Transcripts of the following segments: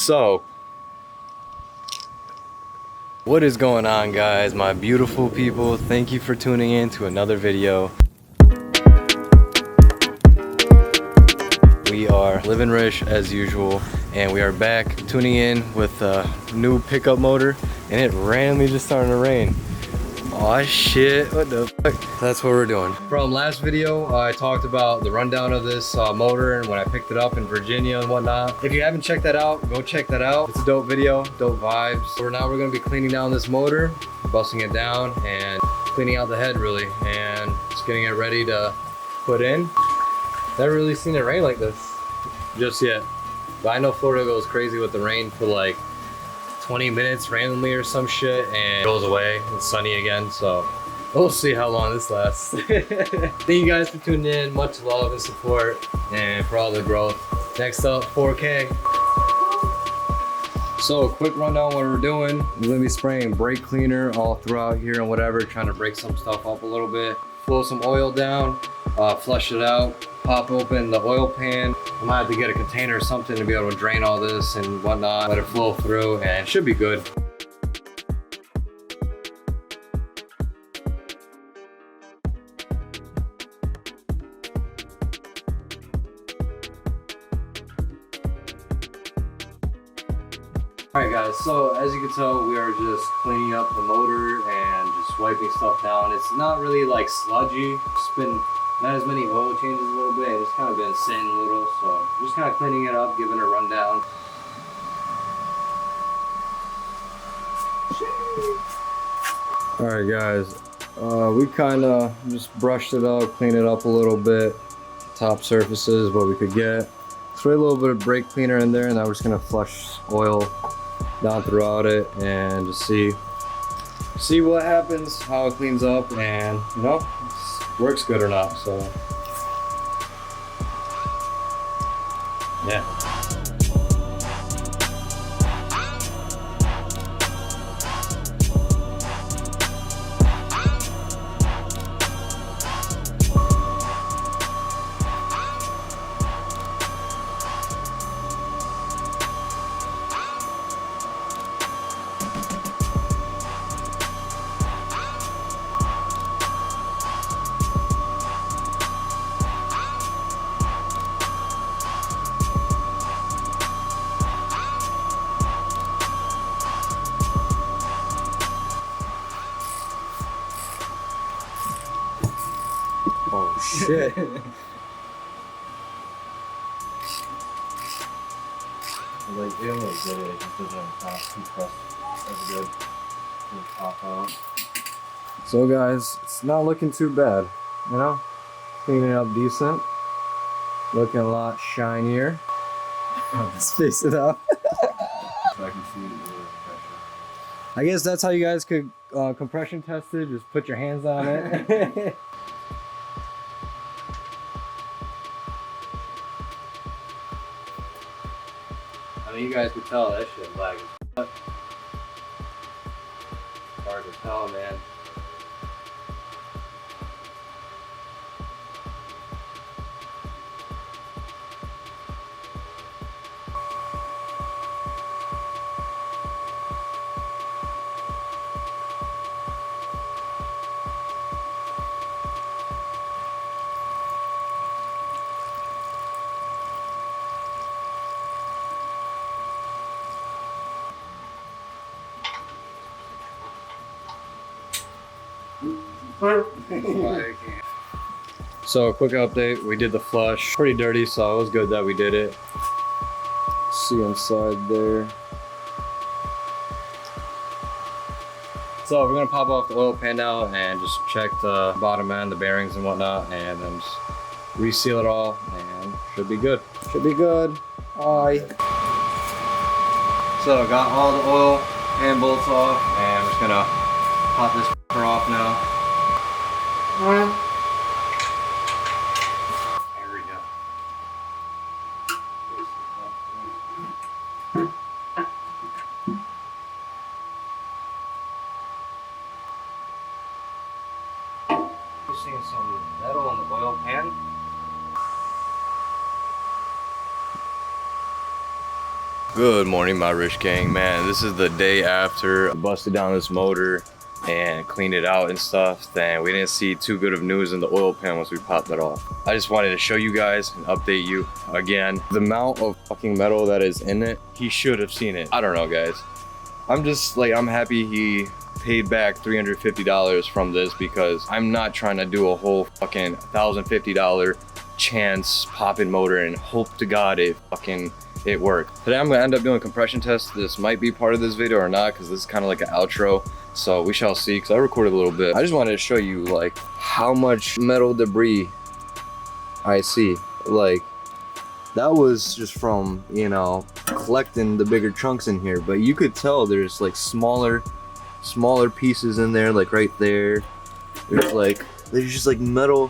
So, what is going on, guys, my beautiful people? Thank you for tuning in to another video. We are living rich as usual, and we are back tuning in with a new pickup motor, and it randomly just started to rain. Oh shit, what the fuck? That's what we're doing. From last video, I talked about the rundown of this motor and when I picked it up in Virginia and whatnot. If you haven't checked that out, go check that out. It's a dope video, dope vibes. So now we're gonna be cleaning down this motor, busting it down and cleaning out the head really, and just getting it ready to put in. Never really seen it rain like this just yet. But I know Florida goes crazy with the rain for like 20 minutes randomly or some shit and it goes away. It's sunny again, so we'll see how long this lasts. Thank you guys for tuning in. Much love and support and for all the growth. Next up, 4K. So quick rundown what we're doing. We're gonna be spraying brake cleaner all throughout here and whatever, trying to break some stuff up a little bit. Flow some oil down, flush it out, pop open the oil pan. I might have to get a container or something to be able to drain all this and whatnot, let it flow through, and it should be good. Alright guys, so as you can tell, we are just cleaning up the motor and just wiping stuff down. It's not really like sludgy, it's been not as many oil changes a little bit, it's kind of been sitting a little, so just kind of cleaning it up, giving it a rundown. Alright guys, we kind of just brushed it up, cleaned it up a little bit, top surfaces, what we could get. Spray a little bit of brake cleaner in there, and now we're just going to flush oil down throughout it and just see what happens, how it cleans up, and you know, works good or not. So yeah. Oh shit. Like it almost did it, it just doesn't compress as good. It'll pop out. So guys, it's not looking too bad, you know? Cleaning up decent. Looking a lot shinier. Space it up. So I can see the pressure. I guess that's how you guys could compression test it, just put your hands on it. I mean, you guys could tell that shit black as fuck. It's hard to tell, man. So quick update, we did the flush. Pretty dirty, so it was good that we did it. See inside there. So we're gonna pop off the oil pan now and just check the bottom end, the bearings and whatnot, and then just reseal it all and should be good. Should be good. Aye. So I got all the oil and bolts off, and I'm just gonna pop this off now. There we go. You're seeing some metal in the oil pan. Good morning, my rich gang. Man, this is the day after I busted down this motor and cleaned it out and stuff. Then we didn't see too good of news in the oil pan once we popped it off. I just wanted to show you guys and update you again. The amount of fucking metal that is in it, he should have seen it. I don't know, guys. I'm happy he paid back $350 from this, because I'm not trying to do a whole fucking $1,050 chance pop-in motor and hope to God it worked. Today I'm gonna end up doing compression tests. This might be part of this video or not, because this is kind of like an outro, so we shall see, because I recorded a little bit. I just wanted to show you like how much metal debris I see. Like, that was just from, you know, collecting the bigger chunks in here, but you could tell there's like smaller pieces in there, like right there. There's just like metal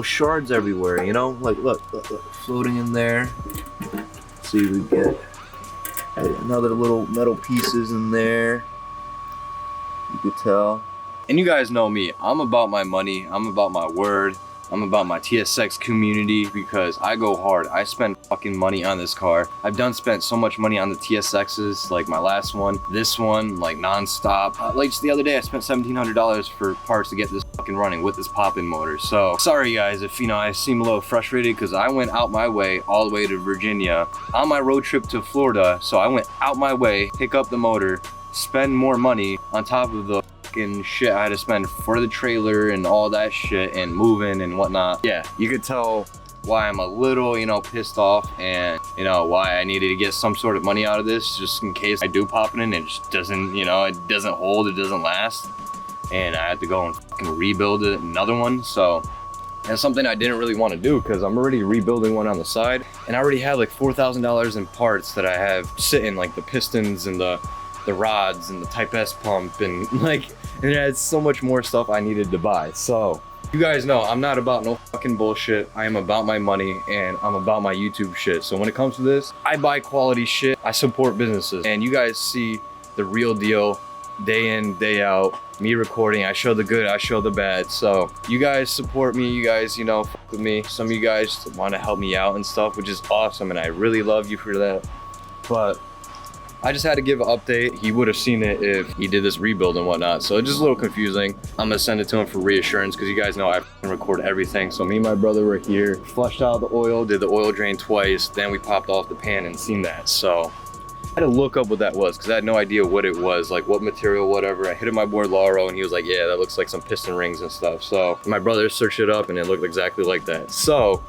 shards everywhere, you know? Like look, floating in there. Let's see if we get another little metal pieces in there. You could tell. And you guys know me, I'm about my money, I'm about my word, I'm about my TSX community, because I go hard. I spend fucking money on this car. I've spent so much money on the TSXs, like my last one, this one, like non-stop. Like just the other day I spent $1,700 for parts to get this fucking running with this pop-in motor. So sorry guys if, you know, I seem a little frustrated, because I went out my way all the way to Virginia on my road trip to Florida. So I went out my way, pick up the motor, spend more money on top of the shit I had to spend for the trailer and all that shit and moving and whatnot. Yeah, you could tell why I'm a little, you know, pissed off, and you know why I needed to get some sort of money out of this, just in case I do pop it in and it just doesn't, you know, it doesn't hold, it doesn't last, and I had to go and fucking rebuild another one. So that's something I didn't really want to do, because I'm already rebuilding one on the side, and I already have like $4,000 in parts that I have sitting, like the pistons and the rods and the Type S pump, and like, and it had so much more stuff I needed to buy. So you guys know I'm not about no fucking bullshit. I am about my money, and I'm about my YouTube shit. So when it comes to this, I buy quality shit, I support businesses, and you guys see the real deal day in, day out, me recording. I show the good, I show the bad. So you guys support me, you guys, you know, fuck with me. Some of you guys want to help me out and stuff, which is awesome, and I really love you for that. But I just had to give an update. He would have seen it if he did this rebuild and whatnot. So it's just a little confusing. I'm gonna send it to him for reassurance, because you guys know I record everything. So me and my brother were here, flushed out the oil, did the oil drain twice, then we popped off the pan and seen that. So I had to look up what that was, because I had no idea what it was, like what material, whatever. I hit it my boy Lauro, and he was like, yeah, that looks like some piston rings and stuff. So my brother searched it up, and it looked exactly like that. So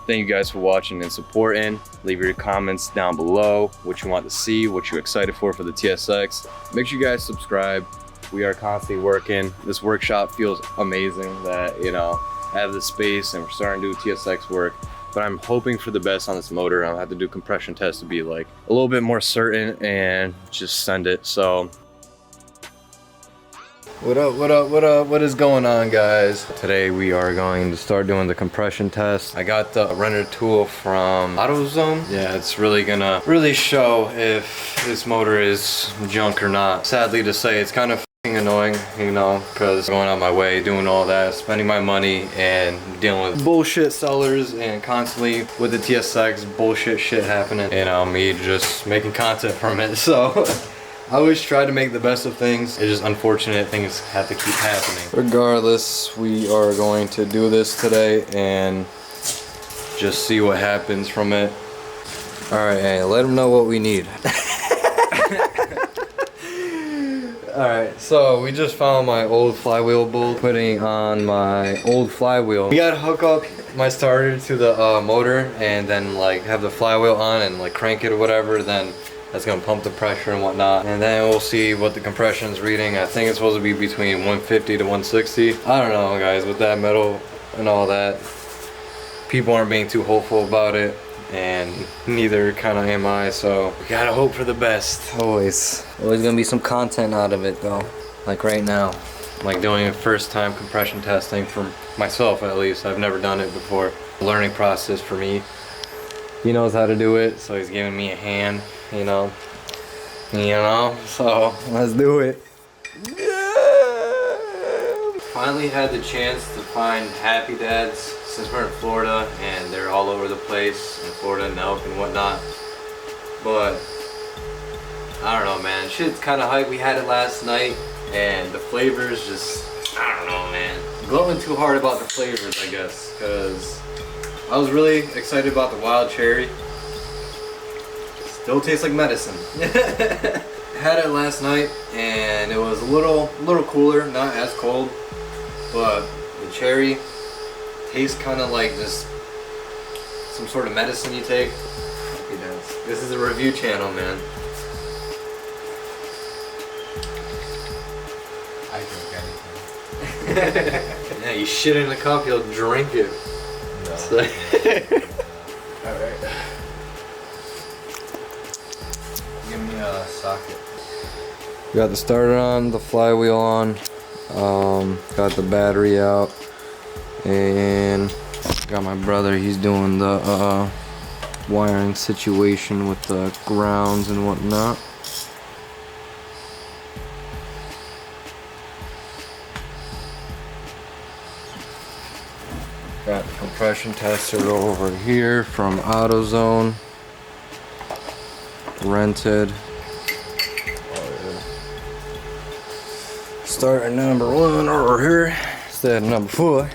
thank you guys for watching and supporting. Leave your comments down below, what you want to see, what you're excited for the TSX. Make sure you guys subscribe. We are constantly working. This workshop feels amazing that, you know, I have the space and we're starting to do TSX work. But I'm hoping for the best on this motor. I'll have to do compression tests to be like a little bit more certain and just send it. So what up, what is going on, guys? Today we are going to start doing the compression test. I got the render tool from AutoZone. Yeah, it's really gonna show if this motor is junk or not. Sadly to say, it's kind of annoying, you know, because going out my way, doing all that, spending my money and dealing with bullshit sellers, and constantly with the TSX bullshit shit happening, you know, me just making content from it. So I always try to make the best of things. It's just unfortunate things have to keep happening. Regardless, we are going to do this today and just see what happens from it. All right, hey, let them know what we need. All right, so we just found my old flywheel bolt, putting on my old flywheel. We gotta hook up my starter to the motor, and then like have the flywheel on and like crank it or whatever. Then that's gonna pump the pressure and whatnot, and then we'll see what the compression's reading. I think it's supposed to be between 150 to 160. I don't know, guys, with that metal and all that, people aren't being too hopeful about it, and neither kind of am I, so we gotta hope for the best. Always gonna be some content out of it though, like right now. Like doing a first time compression testing for myself, at least. I've never done it before. Learning process for me. He knows how to do it, so he's giving me a hand, you know, so let's do it. Yeah! Finally had the chance to find Happy Dad's since we're in Florida and they're all over the place in Florida and Elk and whatnot. But I don't know, man. Shit's kind of hype. We had it last night and the flavors just, I don't know, man. I'm glowing too hard about the flavors, I guess, because I was really excited about the wild cherry. Still tastes like medicine. Had it last night and it was a little cooler, not as cold, but the cherry tastes kind of like just some sort of medicine you take. This is a review channel, man. I drink anything. Yeah, you shit in a cup, you'll drink it. No. So Alright. Give me a socket. got the starter on, the flywheel on, got the battery out, and got my brother, he's doing the wiring situation with the grounds and whatnot. Got the compression tester over here from AutoZone, rented. Start at number 1 over here instead of number 4.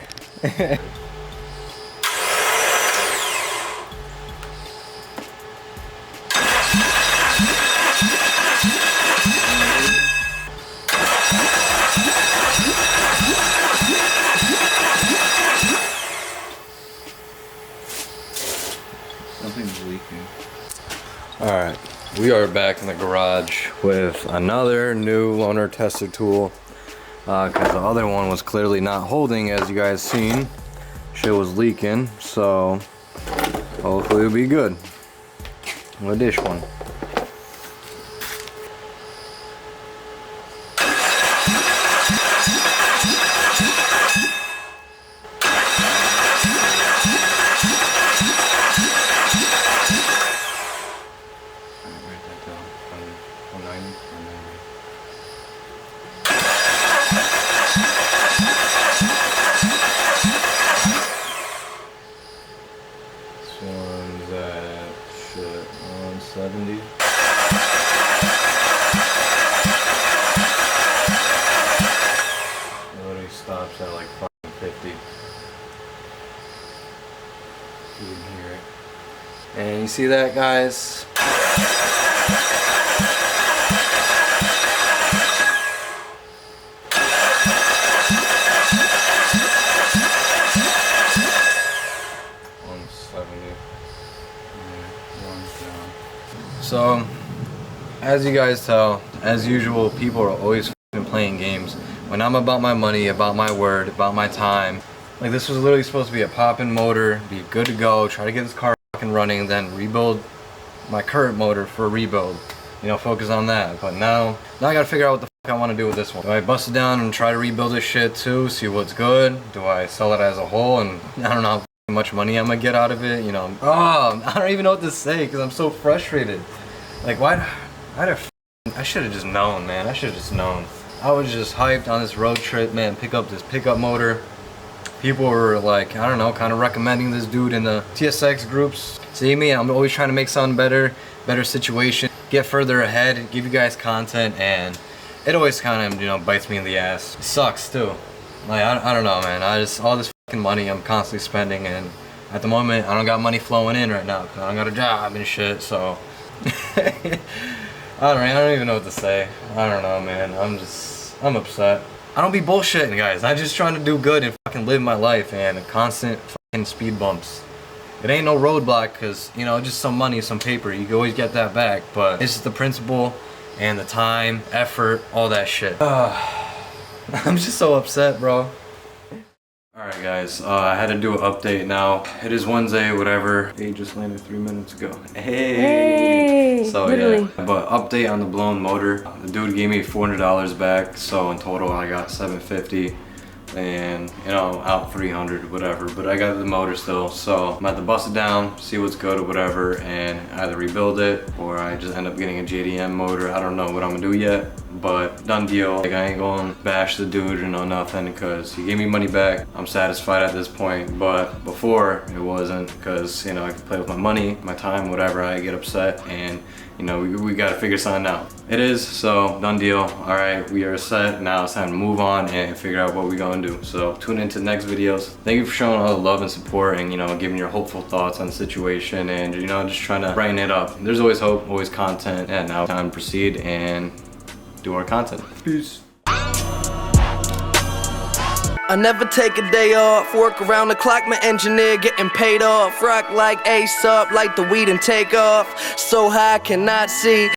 Something's leaking. Alright, we are back in the garage with another new loaner tester tool. Because the other one was clearly not holding, as you guys seen. Shit was leaking, so hopefully it'll be good with this one. Write that down. 190. This one's at shit 170. It literally stops at like fucking 50. You can hear it. And you see that, guys? So, as you guys tell, as usual, people are always f***ing playing games. When I'm about my money, about my word, about my time, like this was literally supposed to be a pop-in motor, be good to go, try to get this car f***ing running, then rebuild my current motor for a rebuild. You know, focus on that. But now I gotta figure out what the f*** I want to do with this one. Do I bust it down and try to rebuild this shit too, see what's good? Do I sell it as a whole and I don't know how much money I'm gonna get out of it, you know? Oh, I don't even know what to say because I'm so frustrated. Like, I should have just known, man. I should have just known. I was just hyped on this road trip, man. Pick up this pickup motor. People were like, I don't know, kind of recommending this dude in the TSX groups. See me? I'm always trying to make something better situation, get further ahead, give you guys content, and it always kind of, you know, bites me in the ass. It sucks too. Like, I don't know, man. all this fucking money I'm constantly spending, and at the moment I don't got money flowing in right now because I don't got a job and shit, so I don't even know what to say. I don't know, man. I'm upset. I don't be bullshitting, guys. I'm just trying to do good and fucking live my life, and constant fucking speed bumps. It ain't no roadblock because, you know, just some money, some paper. You can always get that back, but it's just the principle and the time, effort, all that shit. I'm just so upset, bro. Alright guys, I had to do an update now. It is Wednesday, whatever. He just landed 3 minutes ago. Hey! So literally. Yeah, but update on the blown motor. The dude gave me $400 back, so in total I got $750. And, you know, out 300, whatever. But I got the motor still, so I'm about to bust it down, see what's good or whatever, and either rebuild it, or I just end up getting a JDM motor. I don't know what I'm gonna do yet, but done deal. Like, I ain't gonna bash the dude or no nothing, because he gave me money back. I'm satisfied at this point, but before it wasn't, because you know, I could play with my money, my time, whatever. I get upset, and you know, we gotta figure something out. It is, so done deal. All right, we are set. Now it's time to move on and figure out what we're gonna do. So tune into the next videos. Thank you for showing all the love and support, and you know, giving your hopeful thoughts on the situation, and you know, just trying to brighten it up. There's always hope, always content. And now time to proceed and do our content. Peace. I never take a day off, work around the clock, my engineer getting paid off. Rock like Ace up, like the weed and take off. So high I cannot see.